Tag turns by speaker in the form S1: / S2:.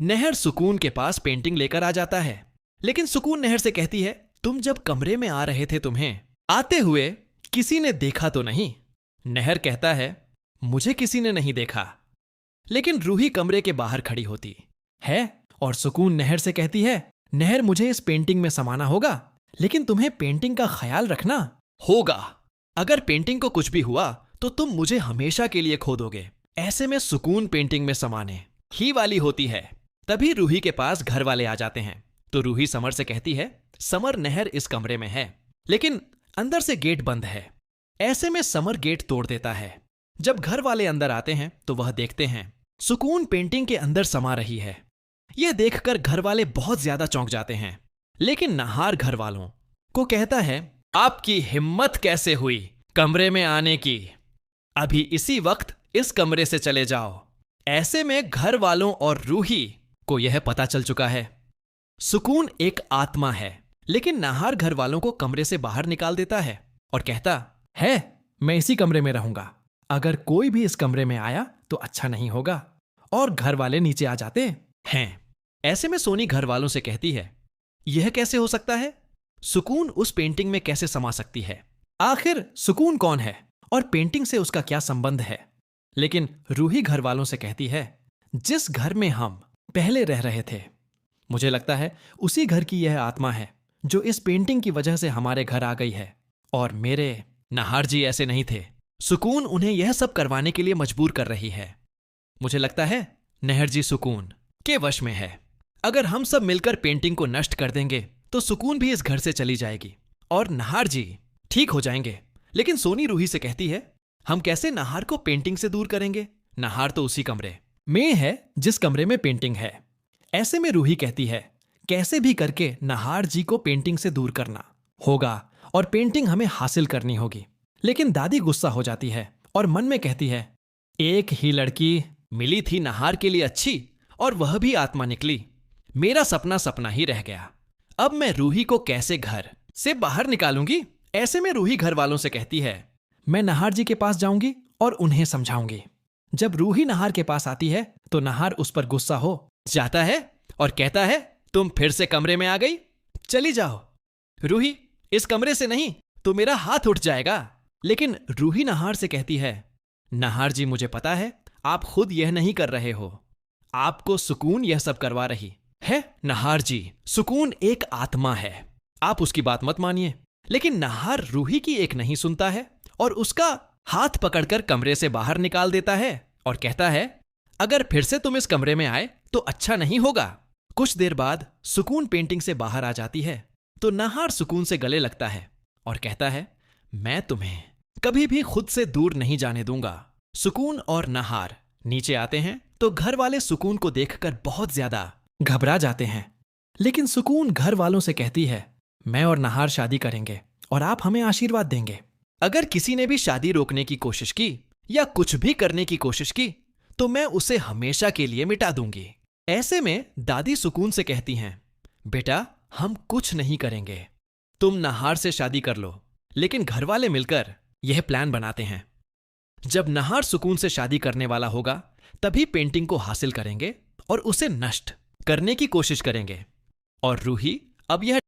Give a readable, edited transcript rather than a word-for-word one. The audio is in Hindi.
S1: नहर सुकून के पास पेंटिंग लेकर आ जाता है, लेकिन सुकून नहर से कहती है, तुम जब कमरे में आ रहे थे तुम्हें आते हुए किसी ने देखा तो नहीं? नहर कहता है, मुझे किसी ने नहीं देखा। लेकिन रूही कमरे के बाहर खड़ी होती है और सुकून नहर से कहती है, नहर मुझे इस पेंटिंग में समाना होगा, लेकिन तुम्हें पेंटिंग का ख्याल रखना होगा। अगर पेंटिंग को कुछ भी हुआ तो तुम मुझे हमेशा के लिए खो दोगे। ऐसे में सुकून पेंटिंग में समाने ही वाली होती है। तभी रूही के पास घर वाले आ जाते हैं तो रूही समर से कहती है, समर नहर इस कमरे में है, लेकिन अंदर से गेट बंद है। ऐसे में समर गेट तोड़ देता है। जब घर वाले अंदर आते हैं तो वह देखते हैं सुकून पेंटिंग के अंदर समा रही है। यह देखकर घर वाले बहुत ज्यादा चौंक जाते हैं, लेकिन नहार घर वालों को कहता है, आपकी हिम्मत कैसे हुई कमरे में आने की? अभी इसी वक्त इस कमरे से चले जाओ। ऐसे में घर वालों और रूही को यह पता चल चुका है सुकून एक आत्मा है, लेकिन नहार घर वालों को कमरे से बाहर निकाल देता है और कहता है, मैं इसी कमरे में रहूंगा। अगर कोई भी इस कमरे में आया तो अच्छा नहीं होगा। और घर वाले नीचे आ जाते हैं। ऐसे में सोनी घर वालों से कहती है, यह कैसे हो सकता है? सुकून उस पेंटिंग में कैसे समा सकती है? आखिर सुकून कौन है और पेंटिंग से उसका क्या संबंध है? लेकिन रूही घर वालों से कहती है, जिस घर में हम पहले रह रहे थे, मुझे लगता है उसी घर की यह आत्मा है जो इस पेंटिंग की वजह से हमारे घर आ गई है। और मेरे नहार जी ऐसे नहीं थे। सुकून उन्हें यह सब करवाने के लिए मजबूर कर रही है। मुझे लगता है नहर जी सुकून के वश में है। अगर हम सब मिलकर पेंटिंग को नष्ट कर देंगे तो सुकून भी इस घर से चली जाएगी और नहार जी ठीक हो जाएंगे। लेकिन सोनी रूही से कहती है, हम कैसे नहार को पेंटिंग से दूर करेंगे? नहार तो उसी कमरे में है जिस कमरे में पेंटिंग है। ऐसे में रूही कहती है, कैसे भी करके नहार जी को पेंटिंग से दूर करना होगा और पेंटिंग हमें हासिल करनी होगी। लेकिन दादी गुस्सा हो जाती है और मन में कहती है, एक ही लड़की मिली थी नहार के लिए अच्छी, और वह भी आत्मा निकली। मेरा सपना सपना ही रह गया। अब मैं रूही को कैसे घर से बाहर निकालूंगी? ऐसे में रूही घर वालों से कहती है, मैं नहार जी के पास जाऊंगी और उन्हें समझाऊंगी। जब रूही नहार के पास आती है तो नहार उस पर गुस्सा हो जाता है और कहता है, तुम फिर से कमरे में आ गई, चली जाओ। रूही, इस कमरे से नहीं तो मेरा हाथ उठ जाएगा। लेकिन रूही नहार से कहती है, नहार जी मुझे पता है आप खुद यह नहीं कर रहे हो, आपको सुकून यह सब करवा रही है। नहार जी, सुकून एक आत्मा है, आप उसकी बात मत मानिए। लेकिन नहार रूही की एक नहीं सुनता है और उसका हाथ पकड़कर कमरे से बाहर निकाल देता है और कहता है, अगर फिर से तुम इस कमरे में आए तो अच्छा नहीं होगा। कुछ देर बाद सुकून पेंटिंग से बाहर आ जाती है तो नहार सुकून से गले लगता है और कहता है, मैं तुम्हें कभी भी खुद से दूर नहीं जाने दूंगा। सुकून और नहार नीचे आते हैं तो घर वाले सुकून को देखकर बहुत ज्यादा घबरा जाते हैं। लेकिन सुकून घर वालों से कहती है, मैं और नहार शादी करेंगे और आप हमें आशीर्वाद देंगे। अगर किसी ने भी शादी रोकने की कोशिश की या कुछ भी करने की कोशिश की तो मैं उसे हमेशा के लिए मिटा दूंगी। ऐसे में दादी सुकून से कहती हैं, बेटा हम कुछ नहीं करेंगे, तुम नहार से शादी कर लो। लेकिन घर वाले मिलकर यह प्लान बनाते हैं, जब नहार सुकून से शादी करने वाला होगा तभी पेंटिंग को हासिल करेंगे और उसे नष्ट करने की कोशिश करेंगे। और रूही अब यह